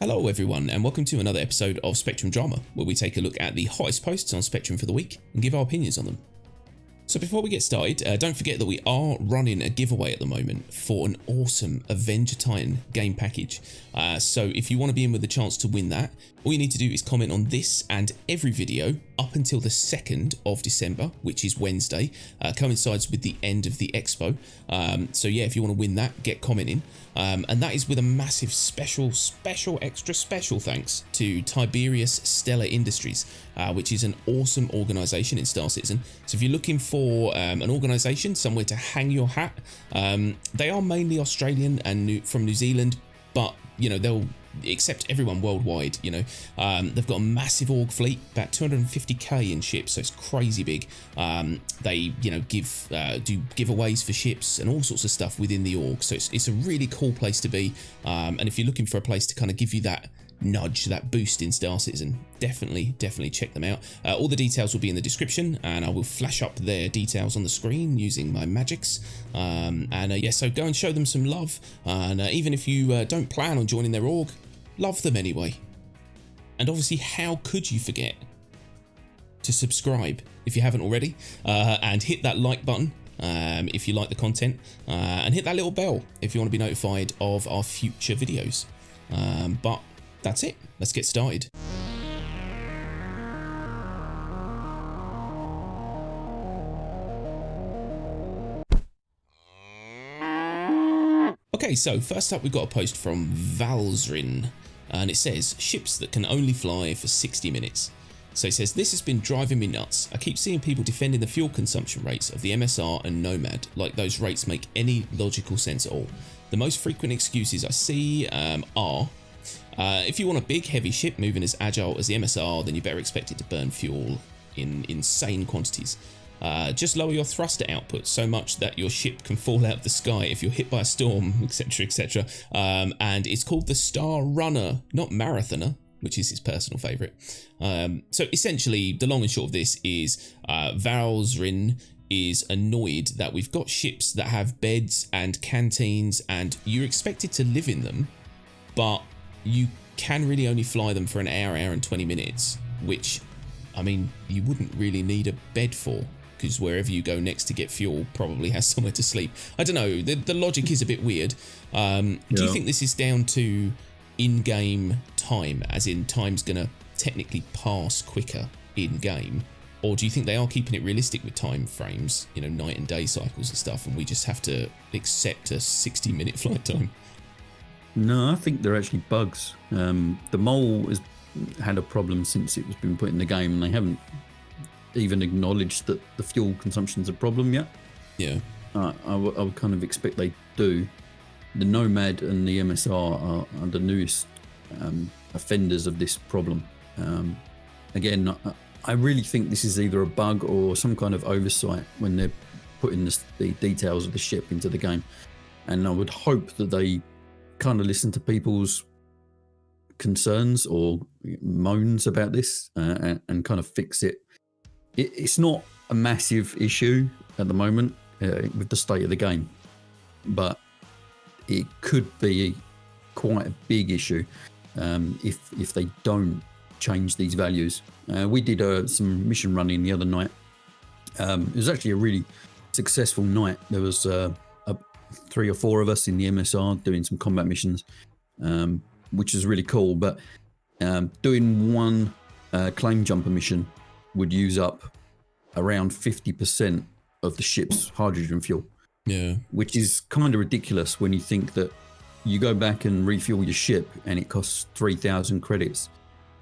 Hello everyone and welcome to another episode of Spectrum Drama, where we take a look at the hottest posts on Spectrum for the week and give our opinions on them. So before we get started, don't forget that we are running a giveaway at the moment for an awesome Avenger Titan game package. So if you want to be in with a chance to win that, all you need to do is comment on this and every video up until the 2nd of December, which is Wednesday, coincides with the end of the Expo. So yeah, if you want to win that, get commenting. And that is with a massive extra special thanks to Tiberius Stellar Industries, which is an awesome organisation in Star Citizen. So if you're looking for an organisation, somewhere to hang your hat, they are mainly Australian and from New Zealand, but you know, they'll accept everyone worldwide. You know, they've got a massive org fleet, about 250k in ships, so it's crazy big. They, you know, do giveaways for ships and all sorts of stuff within the org, so it's a really cool place to be. And if you're looking for a place to kind of give you that nudge, that boost in Star Citizen, definitely check them out. All the details will be in the description, and I will flash up their details on the screen using my magics. Yeah, so go and show them some love, and even if you don't plan on joining their org, love them anyway. And obviously, how could you forget to subscribe if you haven't already, and hit that like button if you like the content, and hit that little bell if you want to be notified of our future videos. But that's it. Let's get started. Okay, so first up we've got a post from Valzrin, and it says, ships that can only fly for 60 minutes. So it says, this has been driving me nuts. I keep seeing people defending the fuel consumption rates of the MSR and Nomad like those rates make any logical sense at all. The most frequent excuses I see are, if you want a big heavy ship moving as agile as the MSR, then you better expect it to burn fuel in insane quantities. Just lower your thruster output so much that your ship can fall out of the sky if you're hit by a storm, etc, etc. And it's called the Star Runner, not Marathoner, which is his personal favourite. So essentially, the long and short of this is Valzrin is annoyed that we've got ships that have beds and canteens and you're expected to live in them, but you can really only fly them for an hour and 20 minutes, which, I mean, you wouldn't really need a bed for, because wherever you go next to get fuel probably has somewhere to sleep. I don't know, the logic is a bit weird. Do you think this is down to in-game time, as in time's gonna technically pass quicker in-game? Or do you think they are keeping it realistic with time frames, you know, night and day cycles and stuff, and we just have to accept a 60-minute flight time? No, I think they're actually bugs. The mole has had a problem since it was been put in the game, and they haven't even acknowledged that the fuel consumption's a problem yet. Yeah. I would kind of expect they do. The Nomad and the MSR are the newest offenders of this problem. Again, I really think this is either a bug or some kind of oversight when they're putting the details of the ship into the game. And I would hope that they kind of listen to people's concerns or moans about this and kind of fix it. It's not a massive issue at the moment with the state of the game, but it could be quite a big issue if they don't change these values. We did some mission running the other night. It was actually a really successful night. There was 3 or 4 of us in the MSR doing some combat missions, which is really cool. But doing one claim jumper mission would use up around 50% of the ship's hydrogen fuel. Yeah, which is kind of ridiculous when you think that you go back and refuel your ship and it costs 3,000 credits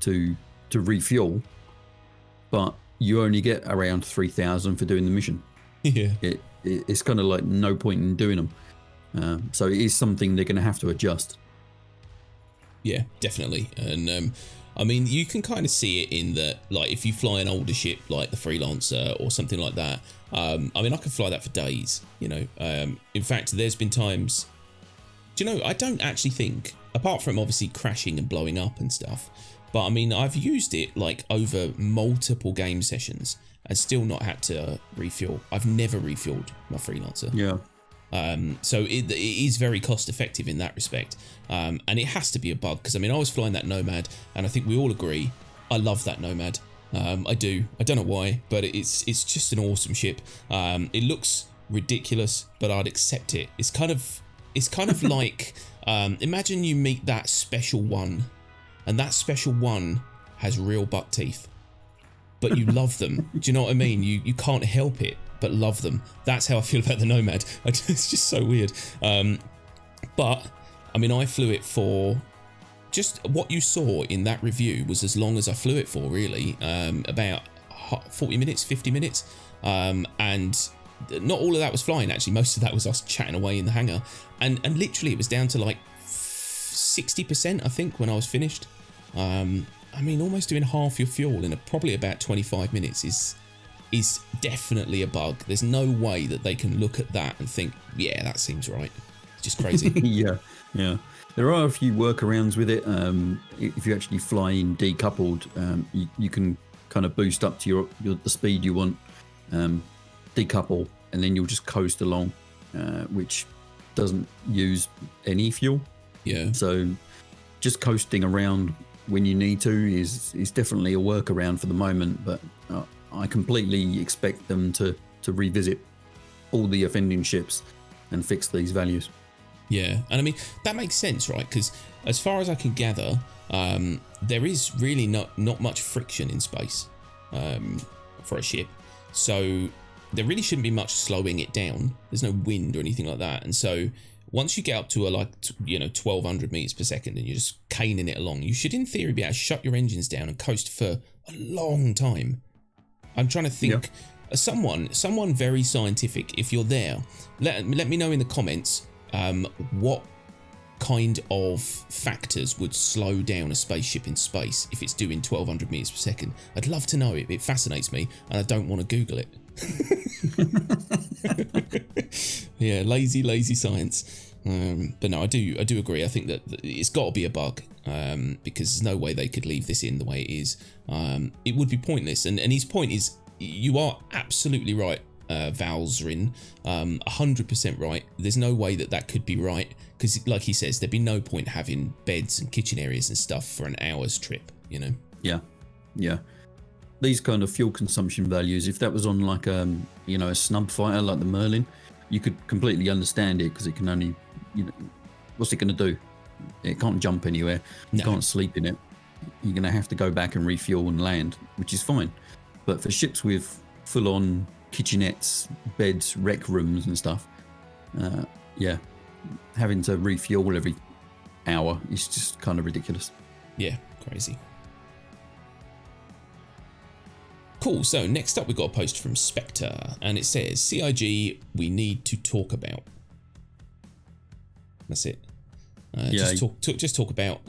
to refuel, but you only get around 3,000 for doing the mission. Yeah, it's kind of like no point in doing them. So it is something they're going to have to adjust. Yeah, definitely. And I mean, you can kind of see it in that, like, if you fly an older ship like the Freelancer or something like that, I mean, I could fly that for days, you know. In fact, there's been times, do you know, I don't actually think, apart from obviously crashing and blowing up and stuff, but I mean, I've used it like over multiple game sessions and still not had to refuel. I've never refueled my Freelancer. Yeah. So it is very cost effective in that respect. And it has to be a bug, because I mean, I was flying that Nomad, and I think we all agree, I love that Nomad. I do. I don't know why, but it's just an awesome ship. It looks ridiculous, but I'd accept it. It's kind of like, imagine you meet that special one, and that special one has real buck teeth, but you love them. Do you know what I mean? You can't help it but love them. That's how I feel about the Nomad. It's just so weird. But I mean, I flew it for just what you saw in that review was as long as I flew it for, really, about 40 minutes, 50 minutes. And not all of that was flying, actually. Most of that was us chatting away in the hangar. And literally it was down to like 60%, I think, when I was finished. I mean, almost doing half your fuel in probably about 25 minutes is definitely a bug. There's no way that they can look at that and think, yeah, that seems right. It's just crazy. Yeah. There are a few workarounds with it. If you actually fly in decoupled, you can kind of boost up to the speed you want, decouple, and then you'll just coast along, which doesn't use any fuel. Yeah. So just coasting around when you need to is definitely a workaround for the moment, but I completely expect them to revisit all the offending ships and fix these values. Yeah, and I mean, that makes sense, right? Because as far as I can gather, there is really not much friction in space for a ship. So there really shouldn't be much slowing it down. There's no wind or anything like that. And so once you get up to 1,200 meters per second and you're just caning it along, you should in theory be able to shut your engines down and coast for a long time. I'm trying to think, someone very scientific, if you're there, let me know in the comments what kind of factors would slow down a spaceship in space if it's doing 1,200 meters per second. I'd love to know it. It fascinates me, and I don't want to Google it. Yeah, lazy science. But no, I do agree. I think that it's got to be a bug, because there's no way they could leave this in the way it is. It would be pointless. And his point is, you are absolutely right, Valzrin, 100% right. There's no way that could be right, because like he says, there'd be no point having beds and kitchen areas and stuff for an hour's trip, you know? Yeah. These kind of fuel consumption values, if that was on like a snub fighter like the Merlin, you could completely understand it, because it can only, what's it going to do? It can't jump anywhere. You can't sleep in it. You're going to have to go back and refuel and land, which is fine. But for ships with full-on kitchenettes, beds, rec rooms and stuff, having to refuel every hour is just kind of ridiculous. Yeah, crazy. Cool, so next up we've got a post from Spectre, and it says, CIG we need to talk about. That's it. Just talk about.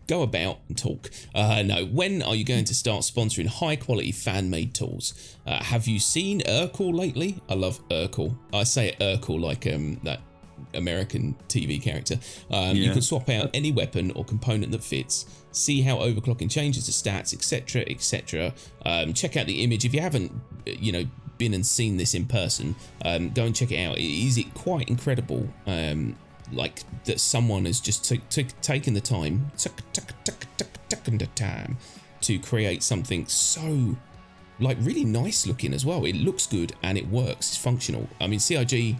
Go about and talk. No, when are you going to start sponsoring high quality fan made tools? Have you seen Urkel lately? I love Urkel. I say Urkel like that American TV character. You can swap out any weapon or component that fits, see how overclocking changes the stats, etc, etc. Check out the image if you haven't been and seen this in person. Go and check it out. It is quite incredible, like that someone has just taken the time to create something so like really nice looking as well. It looks good and it works. It's functional. I mean, CIG,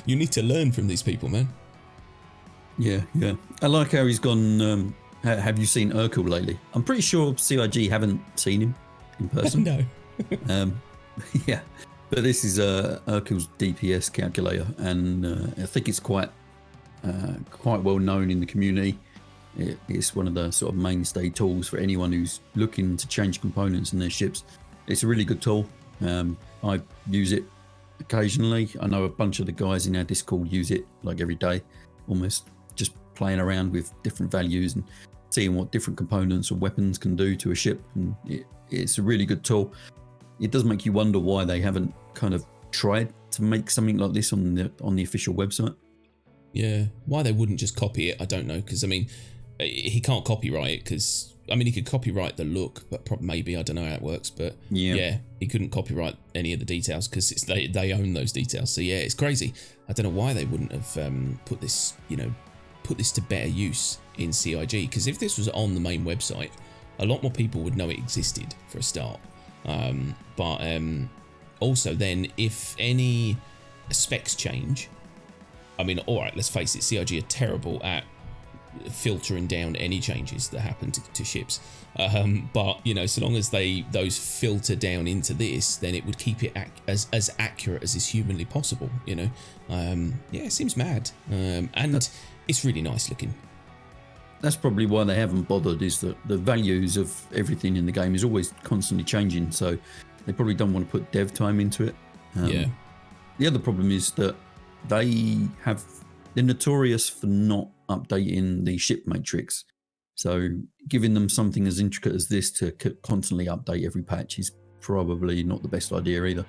you need to learn from these people, man. Yeah. I like how he's gone. Have you seen Urkel lately? I'm pretty sure CIG haven't seen him in person. No. Yeah, but this is Urkel's DPS calculator, and I think it's quite well known in the community. It's one of the sort of mainstay tools for anyone who's looking to change components in their ships. It's a really good tool. I use it occasionally. I know a bunch of the guys in our Discord use it like every day, almost just playing around with different values and seeing what different components or weapons can do to a ship. And it's a really good tool. It does make you wonder why they haven't kind of tried to make something like this on the official website. Yeah, why they wouldn't just copy it, I don't know. Because I mean, he can't copyright it because, I mean, he could copyright the look, but maybe, I don't know how it works, but yeah he couldn't copyright any of the details because they own those details. So yeah, it's crazy. I don't know why they wouldn't have put this to better use in CIG, because if this was on the main website, a lot more people would know it existed for a start. But also then, if any specs change, I mean, all right, let's face it, CIG are terrible at filtering down any changes that happen to ships. But so long as those filter down into this, then it would keep it as accurate as is humanly possible. It seems mad, and it's really nice looking. That's probably why they haven't bothered, is that the values of everything in the game is always constantly changing, so they probably don't want to put dev time into it. The other problem is that they're notorious for not updating the ship matrix, so giving them something as intricate as this to constantly update every patch is probably not the best idea either.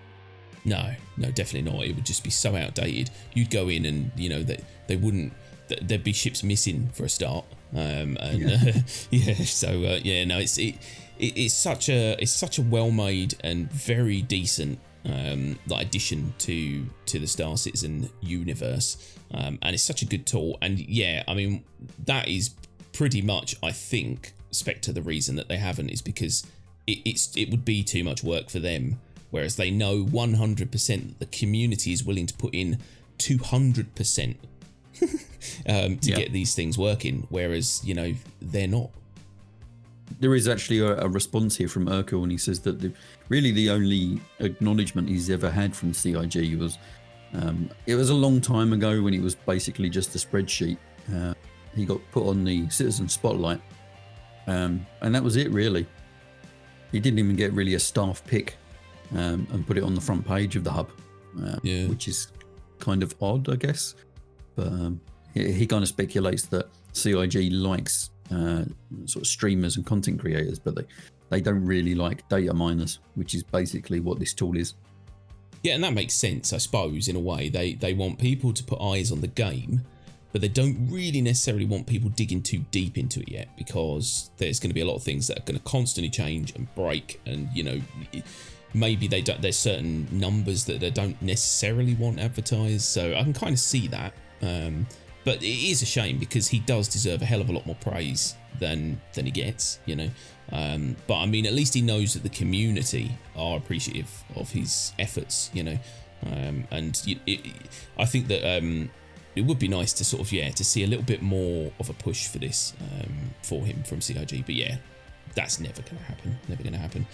No, definitely not. It would just be so outdated. You'd go in and they wouldn't, there'd be ships missing for a start. It's such a well-made and very decent addition to the Star Citizen universe, and it's such a good tool. And yeah, I mean, that is pretty much, I think, Spectre, the reason that they haven't is because it would be too much work for them, whereas they know 100% the community is willing to put in 200% to get these things working, whereas they're not. There is actually a response here from Urkel, and he says that the only acknowledgement he's ever had from CIG was it was a long time ago when it was basically just a spreadsheet. He got put on the Citizen Spotlight, and that was it really. He didn't even get really a staff pick and put it on the front page of the hub, which is kind of odd, I guess. But he kind of speculates that CIG likes sort of streamers and content creators, but they don't really like data miners, which is basically what this tool is. Yeah, and that makes sense, I suppose, in a way. They want people to put eyes on the game, but they don't really necessarily want people digging too deep into it yet, because there's going to be a lot of things that are going to constantly change and break, and maybe there's certain numbers that they don't necessarily want advertised. So I can kind of see that. But it is a shame, because he does deserve a hell of a lot more praise than he gets, but I mean, at least he knows that the community are appreciative of his efforts, and I think that it would be nice to sort of to see a little bit more of a push for this for him from CIG. But yeah, that's never going to happen.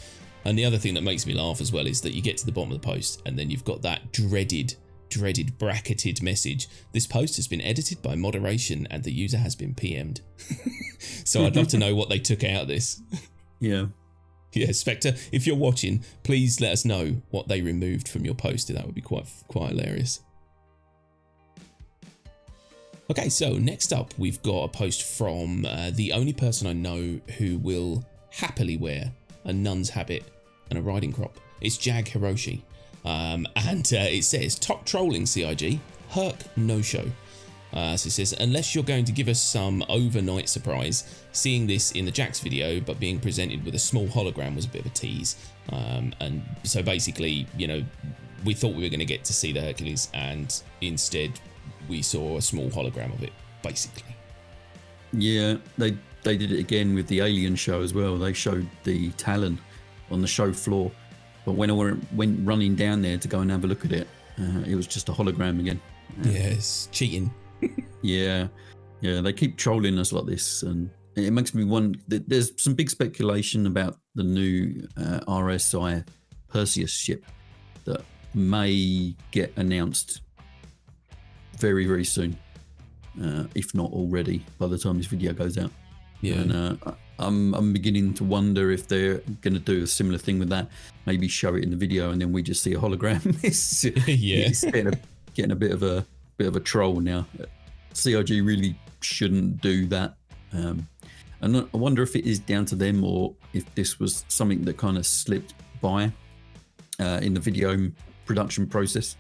And the other thing that makes me laugh as well is that you get to the bottom of the post, and then you've got that dreaded bracketed message: this post has been edited by moderation and the user has been PM'd. So I'd love to know what they took out of this. Yeah, Spectre, if you're watching, please let us know what they removed from your post. That would be quite hilarious. Okay, so next up we've got a post from the only person I know who will happily wear a nun's habit and a riding crop. It's Jag Hiroshi. And it says, top trolling CIG, Herc no show. So it says, unless you're going to give us some overnight surprise, seeing this in the Jax video but being presented with a small hologram was a bit of a tease. And so basically, we thought we were going to get to see the Hercules, and instead we saw a small hologram of it, basically. Yeah, they did it again with the Alien show as well. They showed the Talon on the show floor, but when I went running down there to go and have a look at it, it was just a hologram again. Yes, cheating. Yeah, they keep trolling us like this, and it makes me wonder. There's some big speculation about the new RSI Perseus ship that may get announced very, very soon, if not already by the time this video goes out. Yeah, and I'm beginning to wonder if they're going to do a similar thing with that. Maybe show it in the video and then we just see a hologram. It's getting a bit of a troll now. CIG really shouldn't do that. And I wonder if it is down to them, or if this was something that kind of slipped by in the video production process,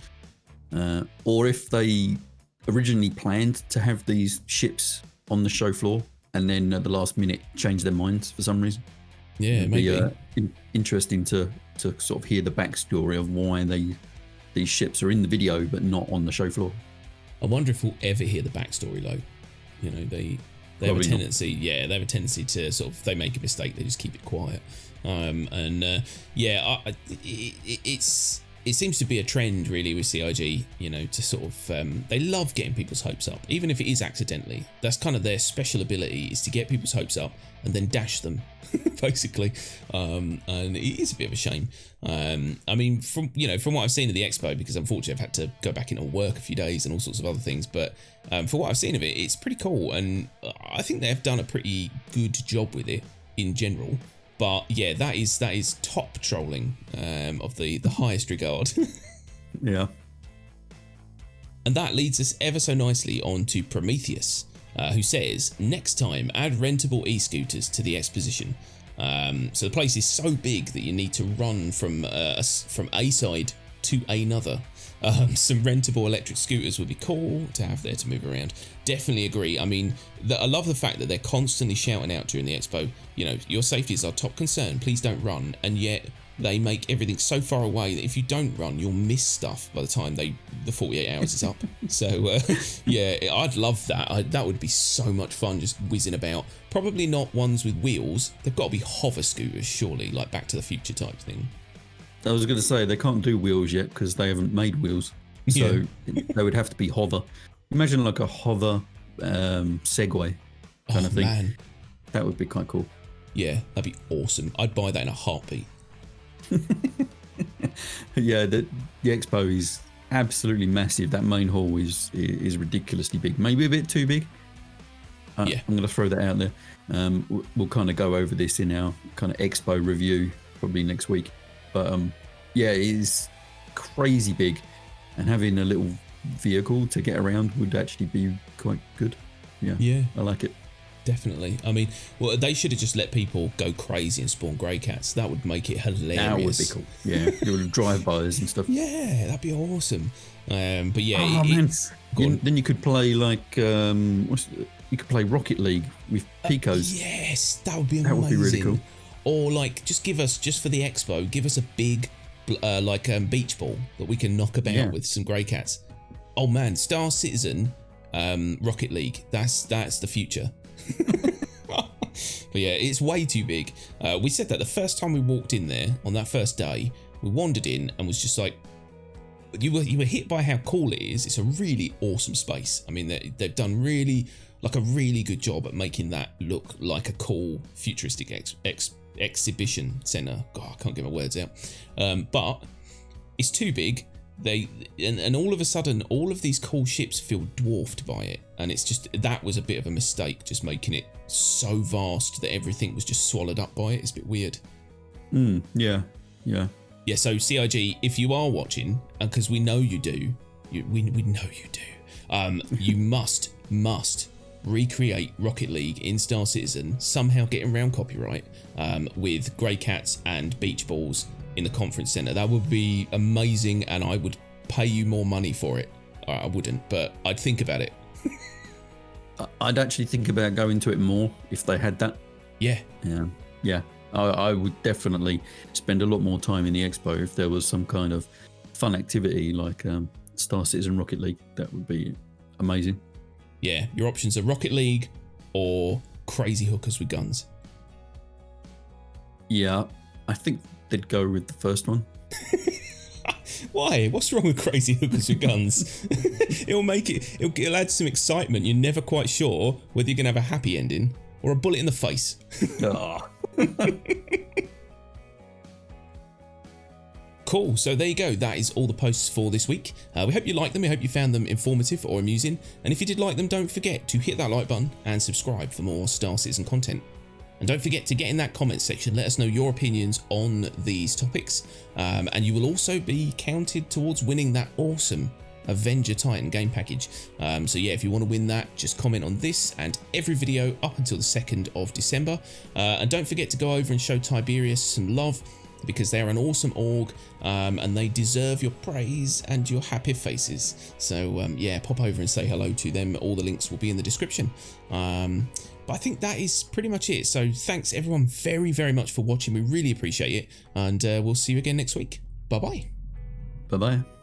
or if they originally planned to have these ships on the show floor and then at the last minute change their minds for some reason. Yeah, It'd maybe. be interesting to sort of hear the backstory of why these ships are in the video but not on the show floor. I wonder if we'll ever hear the backstory, though. You know, they have a tendency, they have a tendency to sort of, they make a mistake, they just keep it quiet. It seems to be a trend really with CIG, you know, to sort of, they love getting people's hopes up, even if it is accidentally. That's kind of their special ability, is to get people's hopes up and then dash them, basically. And it is a bit of a shame. I mean, from what I've seen of the Expo, because unfortunately I've had to go back into work a few days and all sorts of other things, but for what I've seen of it, it's pretty cool. And I think they've done a pretty good job with it in general. But yeah, that is top trolling of the highest regard. Yeah. And that leads us ever so nicely on to Prometheus, who says, next time add rentable e-scooters to the exposition. So the place is so big that you need to run from a side to another. Some rentable electric scooters would be cool to have there to move around. Definitely agree. I mean, I love the fact that they're constantly shouting out during the Expo, you know, your safety is our top concern, please don't run. And yet they make everything so far away that if you don't run, you'll miss stuff by the time the 48 hours is up. So yeah, I'd love that. That would be so much fun, just whizzing about. Probably not ones with wheels. They've got to be hover scooters, surely, like Back to the Future type thing. I was going to say they can't do wheels yet because they haven't made wheels, so they would have to be hover. Imagine like a hover Segway kind of thing. Man. That would be quite cool. Yeah, that'd be awesome. I'd buy that in a heartbeat. Yeah, the Expo is absolutely massive. That main hall is ridiculously big, maybe a bit too big. Yeah, I'm going to throw that out there. We'll kind of go over this in our kind of Expo review probably next week. But yeah, it is crazy big, and having a little vehicle to get around would actually be quite good. Yeah, I like it. Definitely. I mean, well, they should have just let people go crazy and spawn grey cats. That would make it hilarious. That would be cool. Yeah, little drive-bys and stuff. Yeah, that'd be awesome. But yeah, then you could play like you could play Rocket League with Picos. Yes, that would be amazing. That would be really cool. Or like, just for the Expo, give us a big beach ball that we can knock about with some grey cats. Oh man, Star Citizen, Rocket League. That's the future. But yeah, it's way too big. We said that the first time we walked in there on that first day, we wandered in and was just like, you were hit by how cool it is. It's a really awesome space. I mean, they've done really good job at making that look like a cool futuristic exhibition center. God, I can't get my words out. But it's too big. And all of a sudden, all of these cool ships feel dwarfed by it, and it's just, that was a bit of a mistake, just making it so vast that everything was just swallowed up by it. It's a bit weird. Yeah. So CIG, if you are watching, and because we know you do, we know you do, you must recreate Rocket League in Star Citizen, somehow getting around copyright, with grey cats and beach balls in the conference centre. That would be amazing, and I would pay you more money for it. I wouldn't, but I'd think about it. I'd actually think about going to it more if they had that. Yeah. I would definitely spend a lot more time in the Expo if there was some kind of fun activity like Star Citizen Rocket League. That would be amazing. Yeah, your options are Rocket League or crazy hookers with guns. Yeah, I think they'd go with the first one. Why? What's wrong with crazy hookers with guns? It'll add some excitement. You're never quite sure whether you're going to have a happy ending or a bullet in the face. Cool, so there you go. That is all the posts for this week. We hope you liked them. We hope you found them informative or amusing. And if you did like them, don't forget to hit that like button and subscribe for more Star Citizen content. And don't forget to get in that comment section. Let us know your opinions on these topics. And you will also be counted towards winning that awesome Avenger Titan game package. So yeah, if you want to win that, just comment on this and every video up until the 2nd of December. And don't forget to go over and show Tiberius some love. because they're an awesome org, and they deserve your praise and your happy faces. So yeah, pop over and say hello to them. All the links will be in the description. But I think that is pretty much it. So thanks everyone very, very much for watching. We really appreciate it, and we'll see you again next week. Bye bye. Bye bye.